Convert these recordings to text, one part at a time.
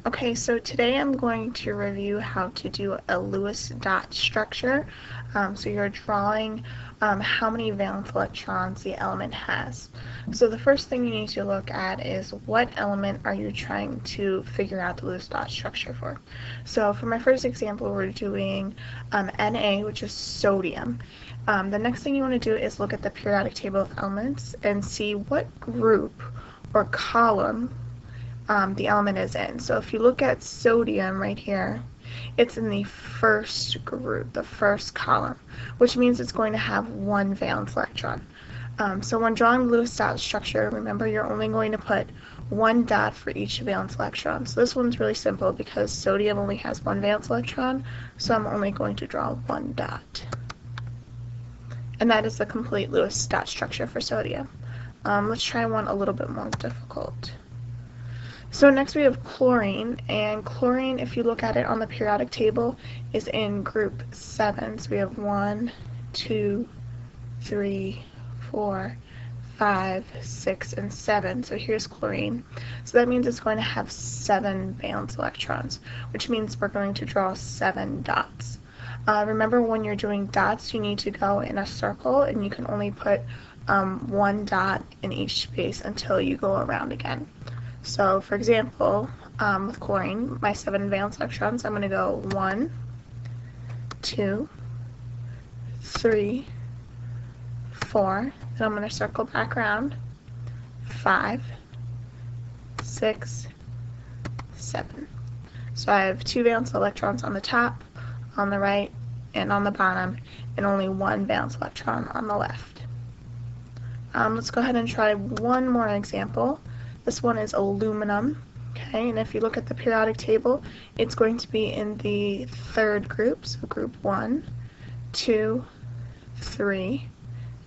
Okay, so today I'm going to review how to do a Lewis dot structure. So you're drawing how many valence electrons the element has. So the first thing you need to look at is what element are you trying to figure out the Lewis dot structure for. So for my first example, we're doing Na, which is sodium. The next thing you want to do is look at the periodic table of elements and see what group or column the element is in. So if you look at sodium right here, it's in the first group, the first column, which means it's going to have one valence electron. So when drawing the Lewis dot structure, remember you're only going to put one dot for each valence electron. So this one's really simple because sodium only has one valence electron, so I'm only going to draw one dot. And that is the complete Lewis dot structure for sodium. Let's try one a little bit more difficult. So next we have chlorine, and chlorine, if you look at it on the periodic table, is in group 7. So we have 1, 2, 3, 4, 5, 6, and 7. So here's chlorine. So that means it's going to have 7 valence electrons, which means we're going to draw 7 dots. Remember, when you're doing dots, you need to go in a circle, and you can only put one dot in each space until you go around again. So, for example, with chlorine, my 7 valence electrons, I'm going to go 1, 2, 3, 4, then I'm going to circle back around, 5, 6, 7. So I have 2 valence electrons on the top, on the right, and on the bottom, and only 1 valence electron on the left. Let's go ahead and try one more example. This one is aluminum, okay, and if you look at the periodic table, it's going to be in the third group, so group 1, 2, 3,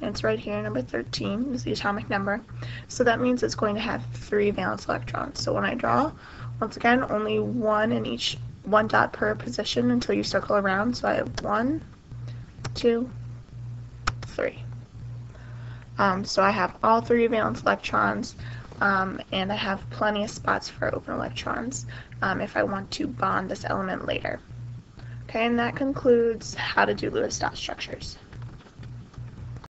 and it's right here, number 13 is the atomic number, so that means it's going to have 3 valence electrons. So when I draw, once again, only one dot per position until you circle around, so I have 1, 2, 3. So I have all 3 valence electrons, and I have plenty of spots for open electrons if I want to bond this element later. Okay, and that concludes how to do Lewis dot structures.